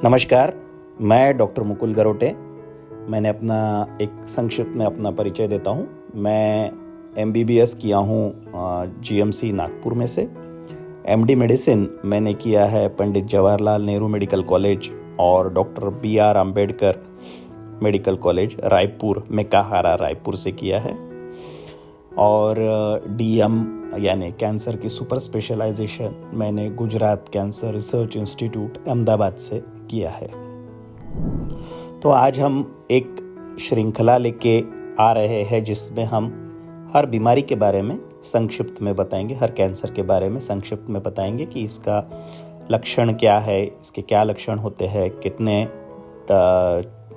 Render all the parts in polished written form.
नमस्कार, मैं डॉक्टर मुकुल गरोटे। मैंने अपना एक संक्षिप्त में अपना परिचय देता हूँ। मैं एमबीबीएस किया हूँ जीएमसी नागपुर में से। एमडी मेडिसिन मैंने किया है पंडित जवाहरलाल नेहरू मेडिकल कॉलेज और doctor BR Ambedkar medical college Raipur Mekahara Raipur से किया है। और डीएम यानी कैंसर की सुपर स्पेशलाइजेशन मैंने Gujarat cancer research institute Ahmedabad से किया है। तो आज हम एक श्रृंखला लेके आ रहे हैं जिसमें हम हर बीमारी के बारे में संक्षिप्त में बताएंगे, हर कैंसर के बारे में संक्षिप्त में बताएंगे कि इसका लक्षण क्या है, इसके क्या लक्षण होते हैं, कितने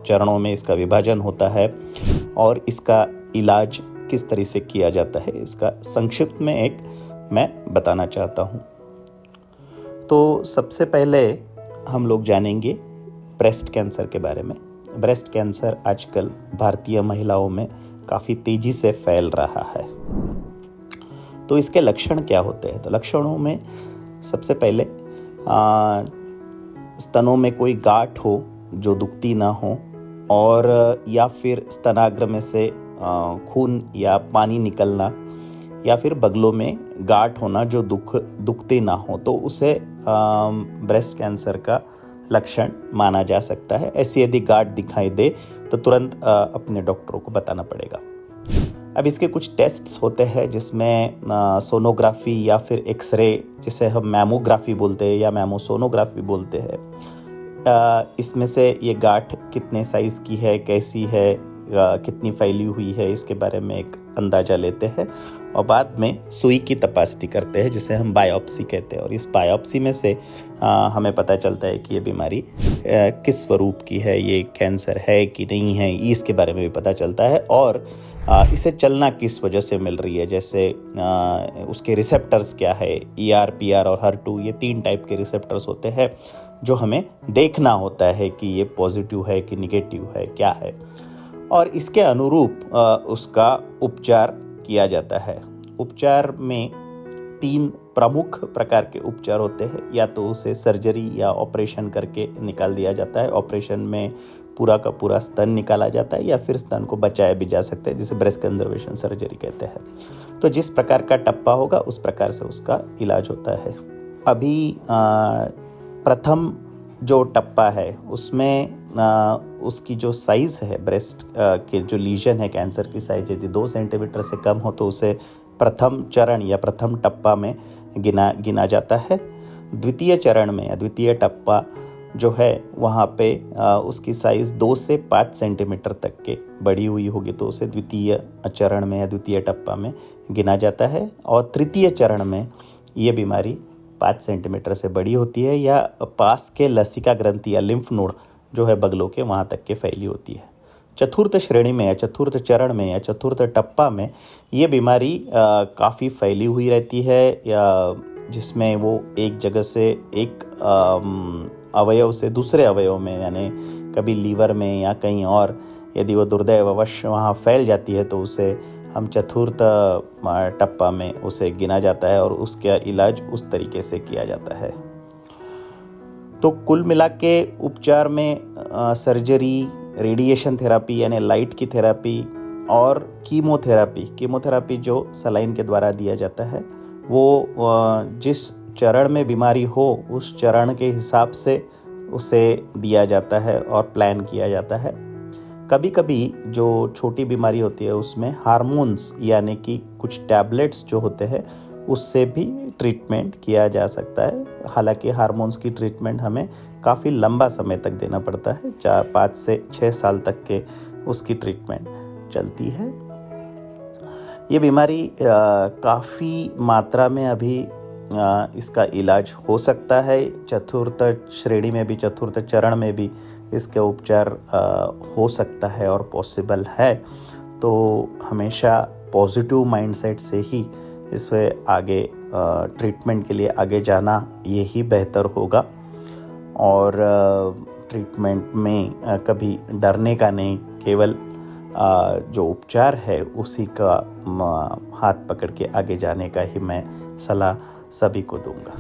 चरणों में इसका विभाजन होता है और इसका इलाज किस तरह से किया जाता है, इसका संक्षिप्त में एक मैं बताना चाहता हूँ। तो सबसे पहले हम लोग जानेंगे ब्रेस्ट कैंसर के बारे में। ब्रेस्ट कैंसर आजकल भारतीय महिलाओं में काफ़ी तेज़ी से फैल रहा है। तो इसके लक्षण क्या होते हैं? तो लक्षणों में सबसे पहले स्तनों में कोई गांठ हो जो दुखती ना हो, और या फिर स्तनाग्र में से खून या पानी निकलना, या फिर बगलों में गांठ होना जो दुखते ना हो, तो उसे ब्रेस्ट कैंसर का लक्षण माना जा सकता है। ऐसी यदि गांठ दिखाई दे तो तुरंत अपने डॉक्टरों को बताना पड़ेगा। अब इसके कुछ टेस्ट्स होते हैं जिसमें सोनोग्राफी या फिर एक्सरे, जिसे हम मैमोग्राफी बोलते हैं या मैमोसोनोग्राफी बोलते हैं, इसमें से ये गांठ कितने साइज़ की है, कैसी है, कितनी फैली हुई है, इसके बारे में एक अंदाज़ा लेते हैं। और बाद में सुई की तपासनी करते हैं जिसे हम बायोप्सी कहते हैं। और इस बायोप्सी में से हमें पता चलता है कि ये बीमारी किस स्वरूप की है, ये कैंसर है कि नहीं है, इसके बारे में भी पता चलता है। और इसे चलना किस वजह से मिल रही है, जैसे उसके रिसेप्टर्स क्या है, ER, PR और HER2, ये 3 टाइप के रिसेप्टर्स होते हैं जो हमें देखना होता है कि ये पॉजिटिव है कि निगेटिव है, क्या है। और इसके अनुरूप उसका उपचार किया जाता है। उपचार में 3 प्रमुख प्रकार के उपचार होते हैं। या तो उसे सर्जरी या ऑपरेशन करके निकाल दिया जाता है। ऑपरेशन में पूरा का पूरा स्तन निकाला जाता है, या फिर स्तन को बचाया भी जा सकता है, जिसे ब्रेस्ट कंजर्वेशन सर्जरी कहते हैं। तो जिस प्रकार का टप्पा होगा उस प्रकार से उसका इलाज होता है। अभी प्रथम जो टप्पा है उसमें उसकी जो साइज़ है, ब्रेस्ट के जो लीजन है, कैंसर की साइज यदि 2 सेंटीमीटर से कम हो तो उसे प्रथम चरण या प्रथम टप्पा में गिना जाता है। द्वितीय चरण में या द्वितीय टप्पा जो है वहाँ पे उसकी साइज़ 2 से 5 सेंटीमीटर तक के बड़ी हुई होगी तो उसे द्वितीय चरण में या द्वितीय टप्पा में गिना जाता है। और तृतीय चरण में ये बीमारी 5 सेंटीमीटर से बड़ी होती है, या पास के लसिका ग्रंथि या लिम्फ नोड जो है बगलों के वहाँ तक के फैली होती है। चतुर्थ श्रेणी में या चतुर्थ चरण में या चतुर्थ टप्पा में ये बीमारी काफ़ी फैली हुई रहती है, या जिसमें वो एक जगह से एक अवयव से दूसरे अवयव में, यानी कभी लीवर में या कहीं और, यदि वो दुर्दैववश वहाँ फैल जाती है तो उसे हम चतुर्थ टप्पा में उसे गिना जाता है और उसका इलाज उस तरीके से किया जाता है। तो कुल मिला के उपचार में सर्जरी, रेडिएशन थेरापी यानी लाइट की थेरापी और कीमोथेरापी जो सलाइन के द्वारा दिया जाता है, वो जिस चरण में बीमारी हो उस चरण के हिसाब से उसे दिया जाता है और प्लान किया जाता है। कभी कभी जो छोटी बीमारी होती है उसमें हार्मोन्स यानी कि कुछ टैबलेट्स जो होते हैं उससे भी ट्रीटमेंट किया जा सकता है। हालांकि हार्मोन्स की ट्रीटमेंट हमें काफ़ी लंबा समय तक देना पड़ता है, 5 से 6 साल तक के उसकी ट्रीटमेंट चलती है। ये बीमारी काफ़ी मात्रा में अभी इसका इलाज हो सकता है। चतुर्थ श्रेणी में भी, चतुर्थ चरण में भी इसके उपचार हो सकता है और पॉसिबल है। तो हमेशा पॉजिटिव माइंडसेट से ही इसे आगे ट्रीटमेंट के लिए आगे जाना यही बेहतर होगा। और ट्रीटमेंट में कभी डरने का नहीं, केवल जो उपचार है उसी का हाथ पकड़ के आगे जाने का ही मैं सलाह सभी को दूंगा।